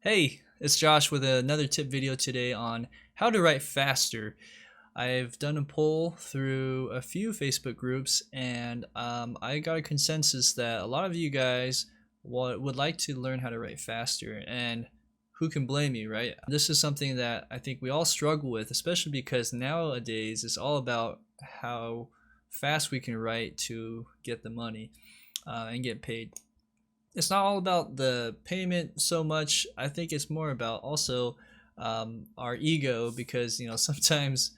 Hey, it's Josh with another tip video today on how to write faster. I've done a poll through a few Facebook groups and I got a consensus that a lot of you guys would like to learn how to write faster, and who can blame you, right? This is something that I think we all struggle with, especially because nowadays it's all about how fast we can write to get the money and get paid. It's not all about the payment so much. I think it's more about also our ego, because sometimes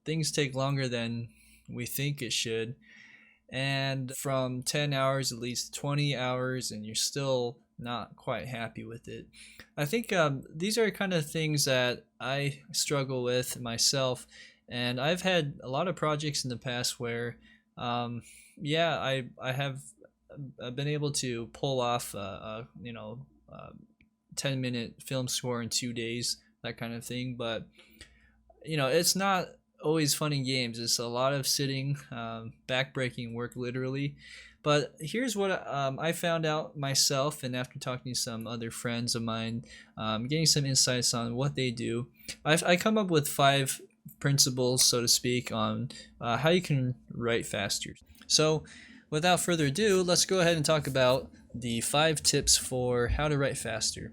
things take longer than we think it should, and from 10 hours at least 20 hours and you're still not quite happy with it. I think these are kind of things that I struggle with myself, and I've had a lot of projects in the past where yeah, I have been able to pull off 10-minute film score in 2 days, that kind of thing. But it's not always fun and games. It's a lot of sitting, back-breaking work, literally. But here's what I found out myself, and after talking to some other friends of mine, getting some insights on what they do, I come up with 5 principles, so to speak, on how you can write faster. So without further ado, let's go ahead and talk about the 5 tips for how to write faster.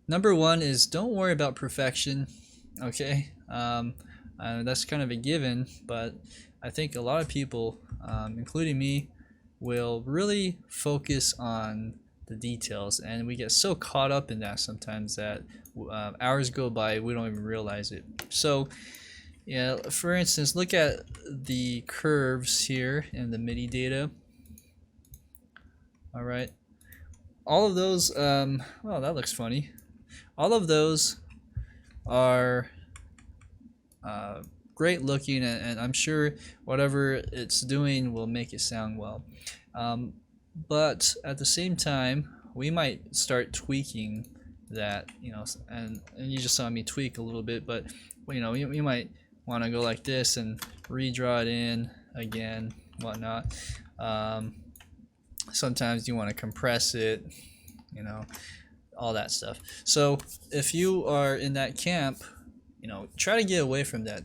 Number 1 is don't worry about perfection. Okay, that's kind of a given, but I think a lot of people, including me, will really focus on the details, and we get so caught up in that sometimes that hours go by, we don't even realize it. So yeah, for instance, look at the curves here in the MIDI data. All right, all of those, well, that looks funny. All of those are great looking, and I'm sure whatever it's doing will make it sound well. But at the same time, we might start tweaking that, and you just saw me tweak a little bit, but you might want to go like this and redraw it in again, whatnot. Sometimes you want to compress it, all that stuff. So if you are in that camp, try to get away from that.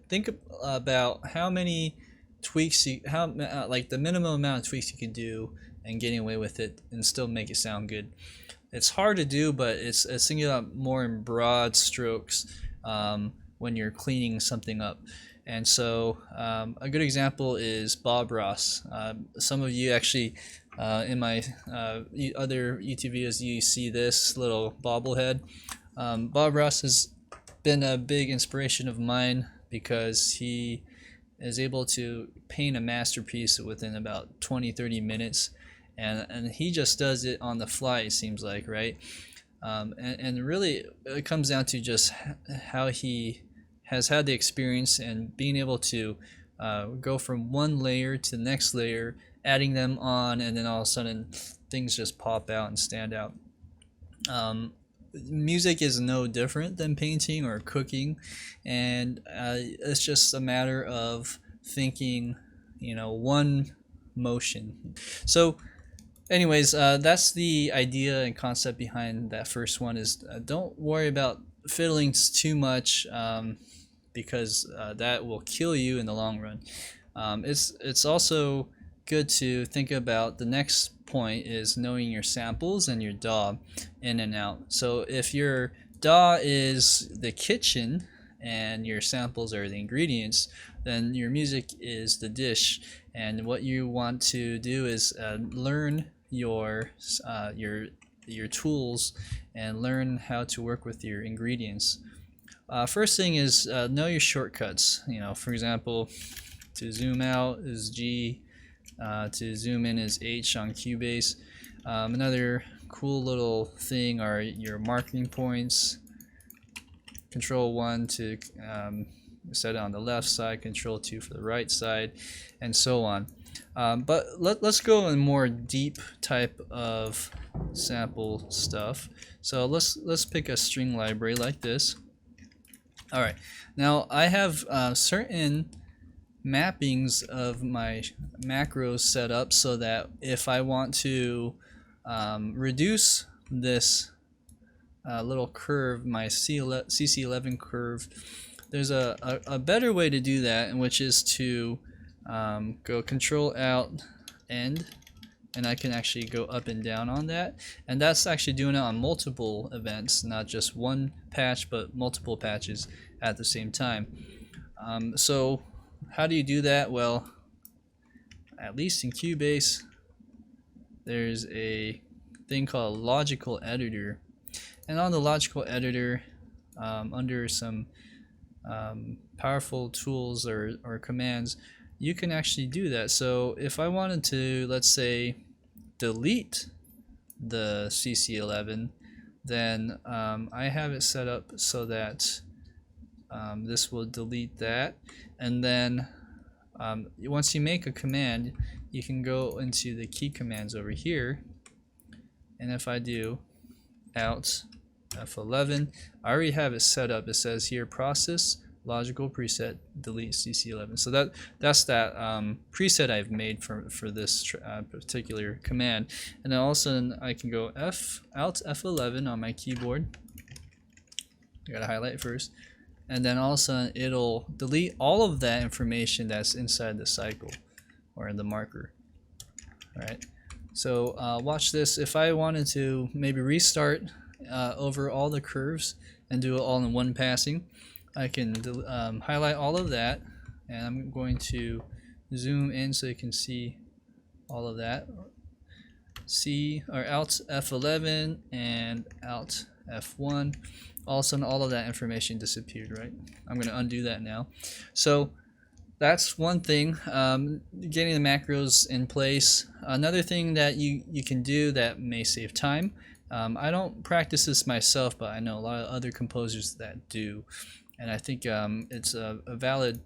Think about how many tweaks like the minimum amount of tweaks you can do and getting away with it and still make it sound good. It's hard to do, but it's thinking about more in broad strokes when you're cleaning something up. And so a good example is Bob Ross. Some of you actually in my other YouTube videos, you see this little bobblehead. Bob Ross has been a big inspiration of mine because he is able to paint a masterpiece within about 20-30 minutes, and he just does it on the fly, it seems like, right? And really it comes down to just how he has had the experience and being able to go from one layer to the next layer, adding them on, and then all of a sudden things just pop out and stand out. Music is no different than painting or cooking, and it's just a matter of thinking, one motion. So anyways, that's the idea and concept behind that first one, is don't worry about fiddling too much, because that will kill you in the long run. It's also good to think about the next point, is knowing your samples and your DAW in and out. So if your DAW is the kitchen and your samples are the ingredients, then your music is the dish. And what you want to do is learn your tools and learn how to work with your ingredients. First thing is know your shortcuts. For example, to zoom out is G, to zoom in is H on Cubase. Another cool little thing are your marking points. Control 1 to set it on the left side, Control 2 for the right side, and so on. But let's go in more deep type of sample stuff. So let's pick a string library like this. Alright, now I have certain mappings of my macros set up so that if I want to reduce this little curve, my CC11 curve, there's a better way to do that, and which is to go Control Alt End, and I can actually go up and down on that, and that's actually doing it on multiple events, not just one patch but multiple patches at the same time. So how do you do that? Well, at least in Cubase there's a thing called logical editor, and on the logical editor, under some powerful tools or commands, you can actually do that. So if I wanted to, let's say, delete the CC11, then I have it set up so that this will delete that, and then once you make a command, you can go into the key commands over here, and if I do Alt F11, I already have it set up. It says here process logical preset delete CC11. So that's that preset I've made for this particular command. And then all of a sudden I can go Alt F11 on my keyboard. I gotta highlight first, and then all of a sudden it'll delete all of that information that's inside the cycle or in the marker. All right. So watch this. If I wanted to maybe restart over all the curves and do it all in one passing, I can highlight all of that, and I'm going to zoom in so you can see all of that. Alt F11 and Alt F1. All of a sudden all of that information disappeared, right? I'm going to undo that now. So that's one thing, getting the macros in place. Another thing that you can do that may save time, I don't practice this myself, but I know a lot of other composers that do, and I think it's a valid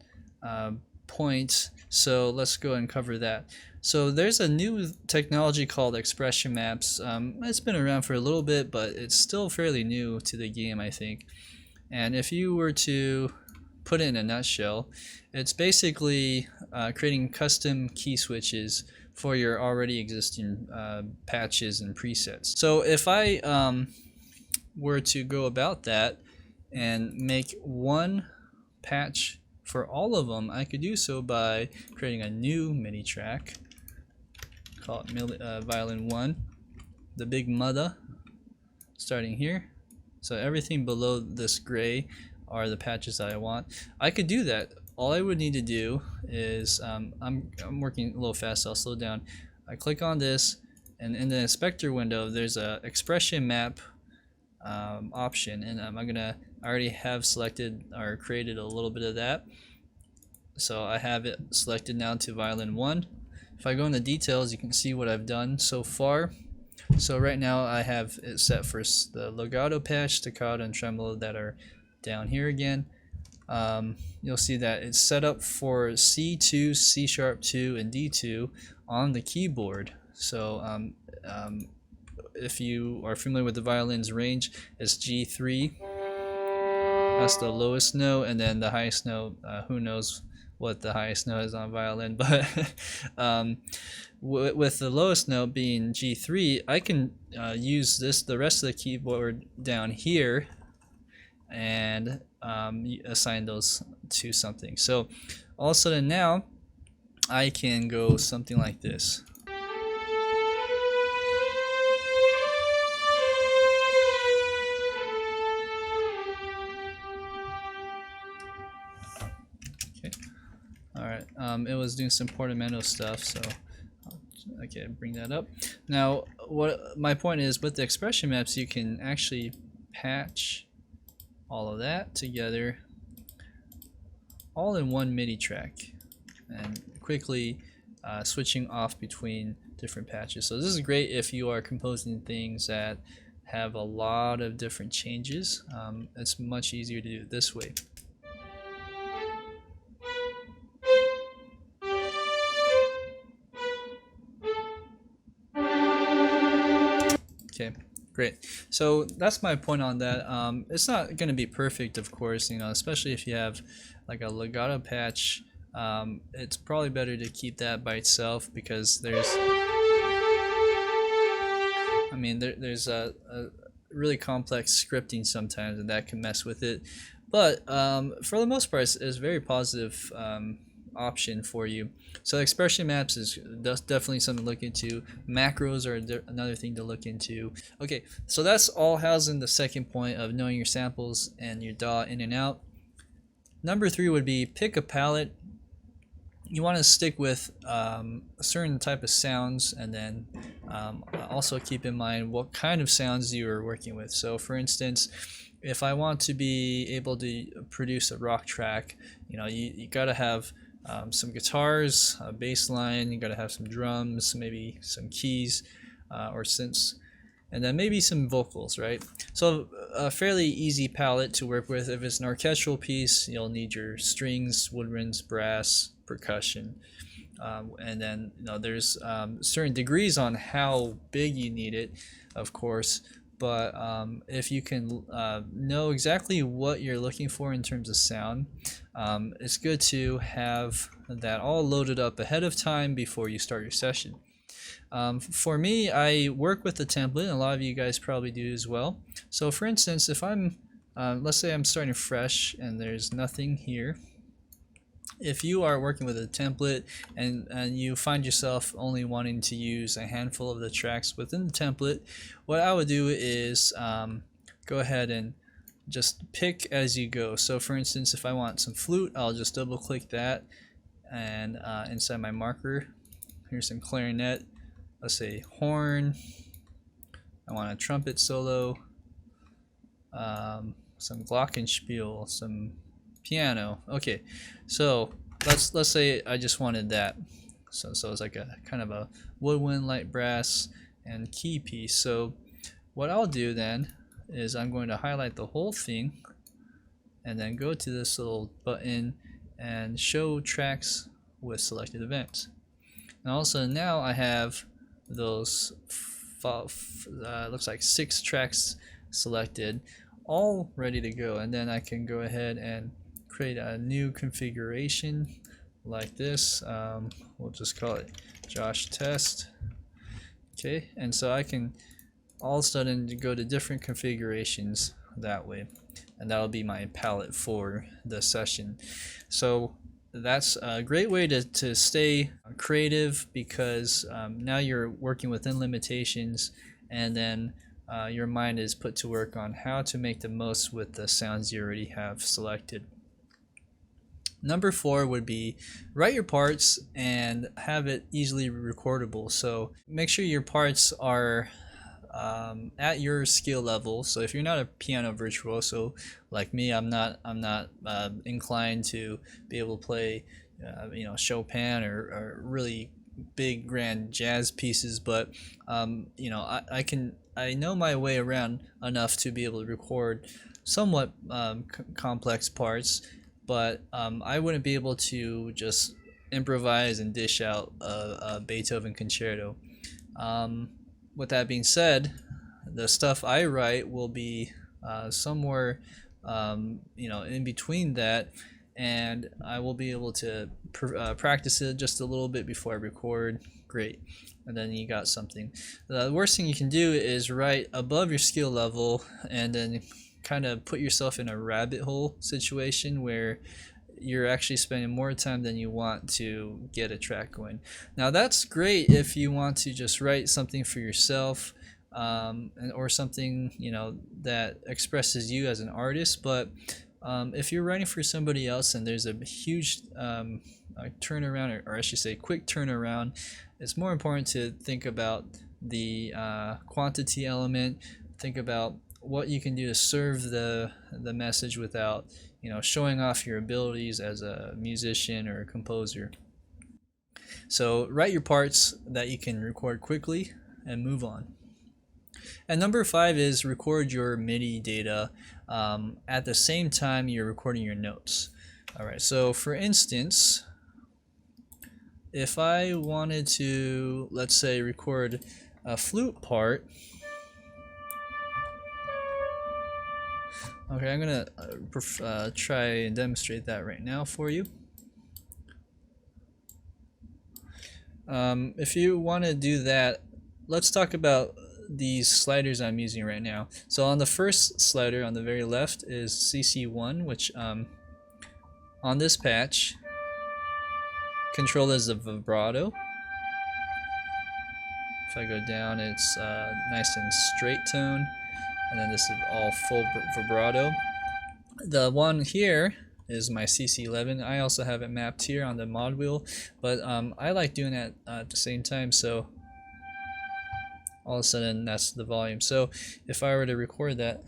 point, so let's go and cover that. So there's a new technology called expression maps. It's been around for a little bit, but it's still fairly new to the game, I think. And if you were to put it in a nutshell, it's basically creating custom key switches for your already existing patches and presets. So if I were to go about that and make one patch for all of them, I could do so by creating a new MIDI track, call it Violin 1, the big mother, starting here. So everything below this gray are the patches that I want. I could do that. All I would need to do is, I'm working a little fast, so I'll slow down. I click on this, and in the inspector window there's a expression map option, and I already have selected or created a little bit of that. So I have it selected now to Violin 1. If I go into details, you can see what I've done so far. So right now I have it set for the legato patch, staccato, and tremolo that are down here again. You'll see that it's set up for C2, C sharp 2, and D2 on the keyboard. So if you are familiar with the violin's range, it's G3. That's the lowest note, and then the highest note, who knows what the highest note is on violin, but with the lowest note being G3, I can use the rest of the keyboard down here and assign those to something. So all of a sudden now I can go something like this. Okay. All right. It was doing some portamento stuff, so okay, bring that up. Now, what my point is, with the expression maps, you can actually patch all of that together, all in one MIDI track, and quickly switching off between different patches. So this is great if you are composing things that have a lot of different changes. It's much easier to do it this way. Okay, great. So that's my point on that. It's not going to be perfect, of course, especially if you have like a legato patch. It's probably better to keep that by itself, because there's really complex scripting sometimes, and that can mess with it. But for the most part, it's a very positive option for you. So expression maps is definitely something to look into. Macros are another thing to look into. Okay, so that's all housed in the second point of knowing your samples and your DAW in and out. Number 3 would be pick a palette. You want to stick with a certain type of sounds, and then also keep in mind what kind of sounds you are working with. So for instance, if I want to be able to produce a rock track, you got to have some guitars, a bass line, you got to have some drums, maybe some keys or synths, and then maybe some vocals, right? So a fairly easy palette to work with. If it's an orchestral piece, you'll need your strings, woodwinds, brass, percussion, and then there's certain degrees on how big you need it, of course. But if you can know exactly what you're looking for in terms of sound, it's good to have that all loaded up ahead of time before you start your session. For me, I work with the template, and a lot of you guys probably do as well. So for instance, if I'm, let's say I'm starting fresh and there's nothing here. If you are working with a template and you find yourself only wanting to use a handful of the tracks within the template, what I would do is go ahead and just pick as you go. So for instance, if I want some flute, I'll just double click that, and inside my marker, here's some clarinet. Let's say horn. I want a trumpet solo, some glockenspiel, some piano. Okay, so let's say I just wanted that. So it's like a kind of a woodwind, light brass, and key piece. So what I'll do then is I'm going to highlight the whole thing, and then go to this little button and show tracks with selected events. And also now I have those looks like 6 tracks selected, all ready to go. And then I can go ahead and create a new configuration like this. We'll just call it Josh Test. Okay, and so I can all of a sudden go to different configurations that way, and that'll be my palette for the session. So that's a great way to stay creative, because now you're working within limitations, and then your mind is put to work on how to make the most with the sounds you already have selected. Number 4 would be write your parts and have it easily recordable. So make sure your parts are at your skill level. So if you're not a piano virtuoso like me, I'm not inclined to be able to play Chopin or really big grand jazz pieces, but I know my way around enough to be able to record somewhat complex parts, but I wouldn't be able to just improvise and dish out a Beethoven concerto. With that being said, the stuff I write will be somewhere in between that, and I will be able to practice it just a little bit before I record. Great. And then you got something. The worst thing you can do is write above your skill level and then kind of put yourself in a rabbit hole situation where you're actually spending more time than you want to get a track going. Now that's great if you want to just write something for yourself, or something that expresses you as an artist. But if you're writing for somebody else and there's a huge turnaround, or I should say quick turnaround, it's more important to think about the quantity element. Think about what you can do to serve the message without showing off your abilities as a musician or a composer. So write your parts that you can record quickly and move on. And number 5 is record your MIDI data at the same time you're recording your notes. Alright, so for instance, if I wanted to, let's say, record a flute part. Okay, I'm gonna try and demonstrate that right now for you. If you want to do that, let's talk about these sliders I'm using right now. So on the first slider on the very left is CC1, which on this patch controlled as the vibrato. If I go down, it's nice and straight tone, and then this is all full vibrato. The one here is my CC11. I also have it mapped here on the mod wheel, but I like doing that at the same time, so all of a sudden that's the volume. So if I were to record that,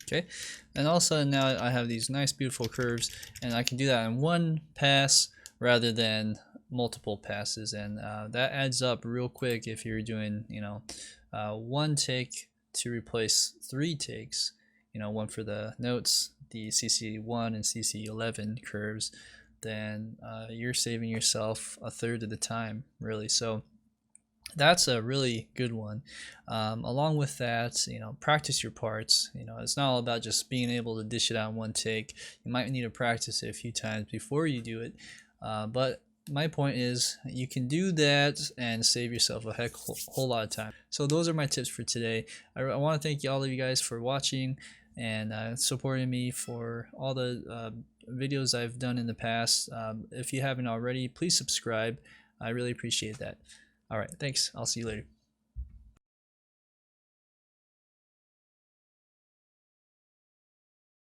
okay, and all of a sudden now I have these nice beautiful curves, and I can do that in one pass rather than multiple passes, and that adds up real quick if you're doing, you know, one take to replace 3 takes, you know, one for the notes, the CC1 and CC11 curves, then you're saving yourself a third of the time, really. So that's a really good one. Along with that, you know, practice your parts. You know, it's not all about just being able to dish it out in one take. You might need to practice it a few times before you do it, but my point is you can do that and save yourself a whole lot of time. So those are my tips for today. I want to thank all of you guys for watching and supporting me for all the videos I've done in the past. If you haven't already, please subscribe. I really appreciate that. All right, thanks. I'll see you later.